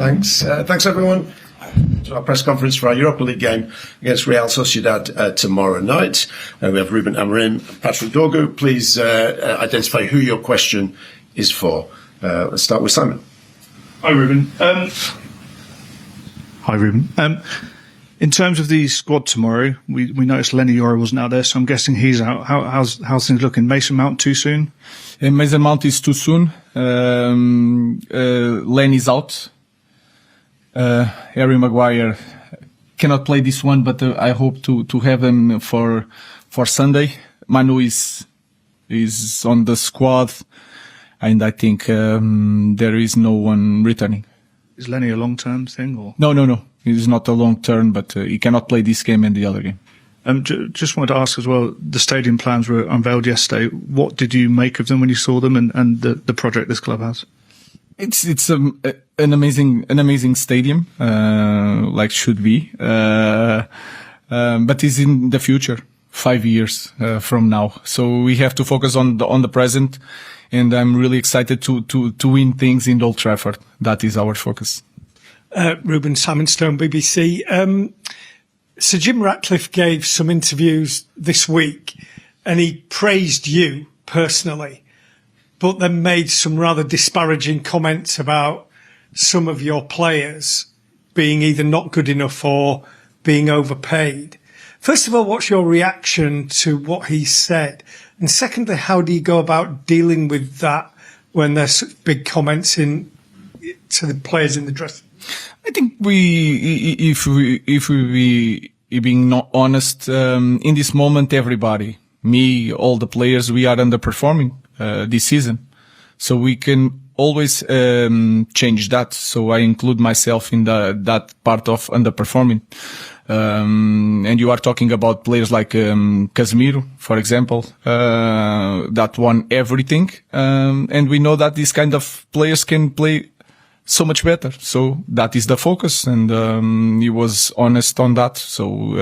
Thanks. Thanks, everyone, to our press conference for our Europa League game against Real Sociedad tomorrow night. We have Ruben Amorim and Patrick Dorgu. Please identify who your question is for. Let's start with Simon. Hi, Ruben. In terms of the squad tomorrow, we noticed Lenny Yoro wasn't out there, so I'm guessing he's out. How's things looking? Mason Mount too soon? Mason Mount is too soon. Lenny's out. Harry Maguire cannot play this one, but I hope to have him for Sunday. Manu is on the squad, and I think there is no one returning. Is Lenny a long-term thing? Or? No. It's not a long-term, but he cannot play this game and the other game. Just wanted to ask as well, the stadium plans were unveiled yesterday. What did you make of them when you saw them and the project this club has? It's an amazing stadium, like should be. But it's in the future, 5 years from now. So we have to focus on the present. And I'm really excited to win things in Old Trafford. That is our focus. Ruben, Simon Stone, BBC. Sir Jim Ratcliffe gave some interviews this week and he praised you personally, but then made some rather disparaging comments about some of your players being either not good enough or being overpaid. First of all, what's your reaction to what he said? And secondly, how do you go about dealing with that when there's such big comments to the players in the dressing room? I think if we being not honest, in this moment, everybody, me, all the players, we are underperforming this season. So we can always change that. So I include myself in that part of underperforming. And you are talking about players like Casemiro, for example, that won everything. And we know that these kind of players can play so much better. So that is the focus, and he was honest on that. So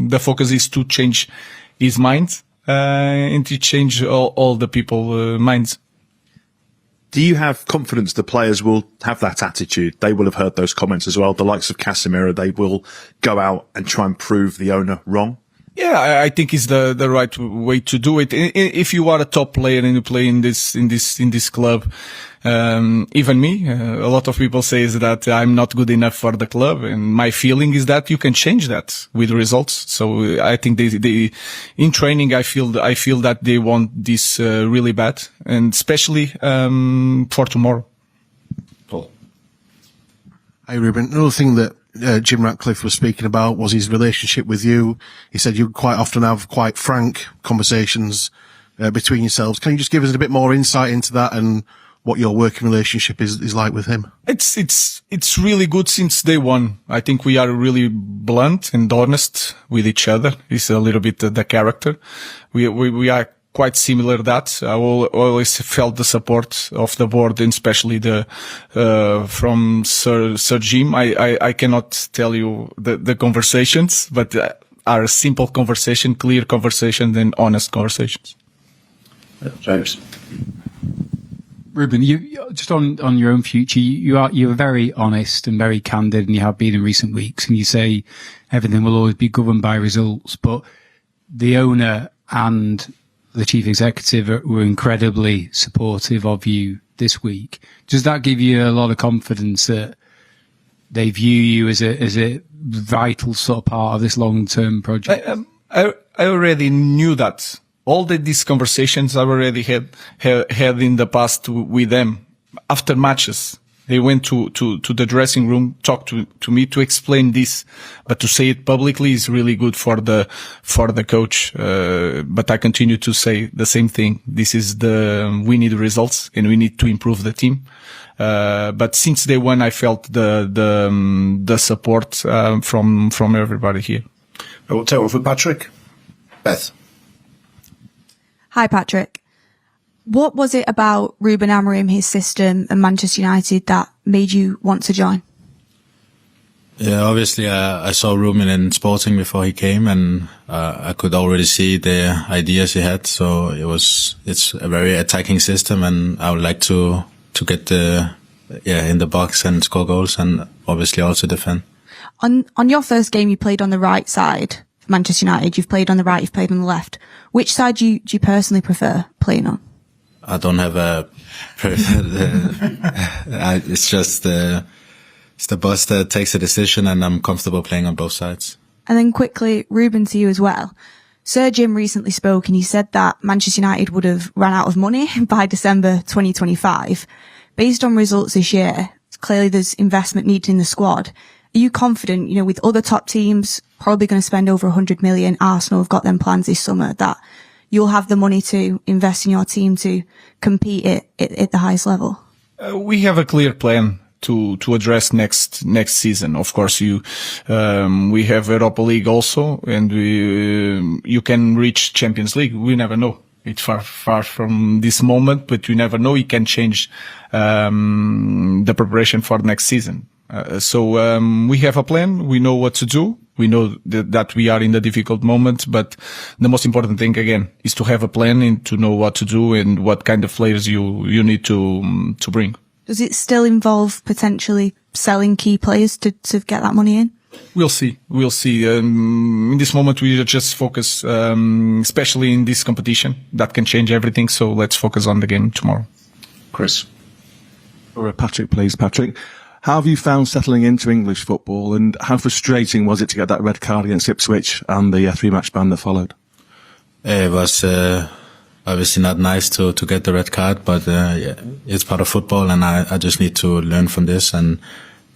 the focus is to change his mind and to change all the people minds. Do you have confidence the players will have that attitude? They will have heard those comments as well. The likes of Casemiro, they will go out and try and prove the owner wrong. Yeah, I think it's the right way to do it. If you are a top player and you play in this club, even me, a lot of people say that I'm not good enough for the club, and my feeling is that you can change that with results. So I think they in training, I feel that they want this really bad, and especially for tomorrow. Paul. Hi, Ruben. Another thing that Jim Ratcliffe was speaking about was his relationship with you. He said you quite often have quite frank conversations between yourselves. Can you just give us a bit more insight into that and what your working relationship is like with him? It's really good since day one. I think we are really blunt and honest with each other. It's a little bit the character. We are quite similar that. I always felt the support of the board, and especially from Sir Jim. I cannot tell you the conversations, but are simple conversation, clear conversation, and honest conversations. James. Ruben, you just on your own future, you're very honest and very candid, and you have been in recent weeks, and you say everything will always be governed by results, but the owner and the chief executive were incredibly supportive of you this week. Does that give you a lot of confidence that they view you as a vital sort of part of this long-term project? I already knew that. All these conversations I already had in the past with them after matches. They went to the dressing room, talked to me to explain this, but to say it publicly is really good for the coach. But I continue to say the same thing. This is we need results and we need to improve the team. But since day one, I felt the support, from everybody here. I will take one for Patrick. Beth. Hi, Patrick. What was it about Ruben Amorim, his system, and Manchester United that made you want to join? Yeah, obviously I saw Ruben in Sporting before he came, and I could already see the ideas he had. So it's a very attacking system, and I would like to get the in the box and score goals, and obviously also defend. On your first game, you played on the right side for Manchester United. You've played on the right, you've played on the left. Which side do you personally prefer playing on? I don't have a it's just it's the boss that takes a decision, and I'm comfortable playing on both sides. And then quickly, Ruben, to you as well. Sir Jim recently spoke and he said that Manchester United would have run out of money by December 2025. Based on results this year, clearly there's investment needed in the squad. Are you confident, with other top teams probably going to spend over 100 million, Arsenal have got them plans this summer, that you'll have the money to invest in your team to compete at the highest level? We have a clear plan to address next season. Of course, we have Europa League also, and you can reach Champions League. We never know. It's far from this moment, but you never know. It can change the preparation for next season. So we have a plan. We know what to do. We know that we are in a difficult moment, but the most important thing again is to have a plan and to know what to do and what kind of players you need to bring. Does it still involve potentially selling key players to get that money in? We'll see. In this moment, we just focus, especially in this competition, that can change everything. So let's focus on the game tomorrow. Chris. Or Patrick, please, Patrick. How have you found settling into English football, and how frustrating was it to get that red card against Ipswich and the 3-match ban that followed? It was obviously not nice to get the red card, but it's part of football, and I just need to learn from this and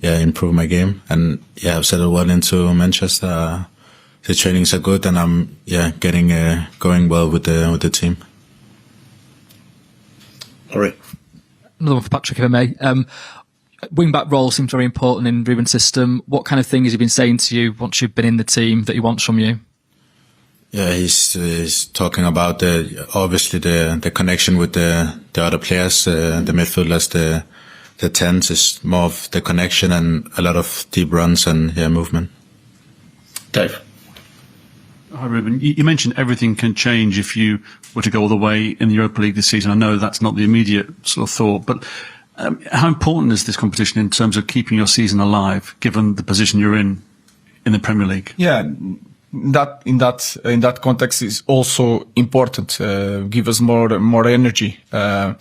improve my game. And I've settled well into Manchester. The trainings are good, and I'm getting going well with the team. All right. Another one for Patrick, if I may. Wing-back role seems very important in Ruben's system. What kind of thing has he been saying to you once you've been in the team that he wants from you? Yeah, he's talking about obviously the connection with the other players, the midfielders, the 10s is more of the connection and a lot of deep runs and movement. Dave. Hi, Ruben. You mentioned everything can change if you were to go all the way in the Europa League this season. I know that's not the immediate sort of thought, but how important is this competition in terms of keeping your season alive, given the position you're in the Premier League? Yeah, that in that context is also important. Give us more energy to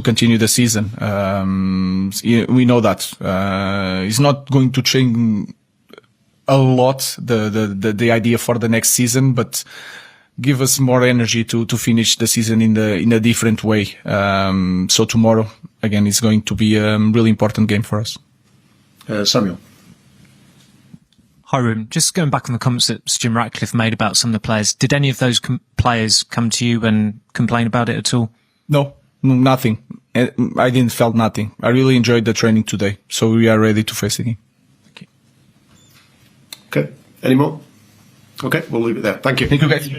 continue the season. We know that it's not going to change a lot the idea for the next season, but give us more energy to finish the season in a different way. So tomorrow again is going to be a really important game for us. Samuel. Hi, Ruben. Just going back on the comments that Sir Jim Ratcliffe made about some of the players. Did any of those players come to you and complain about it at all? No, nothing. I didn't felt nothing. I really enjoyed the training today, so we are ready to face the game. Thank you. Okay. Any more? Okay, we'll leave it there. Thank you. Thank you, guys.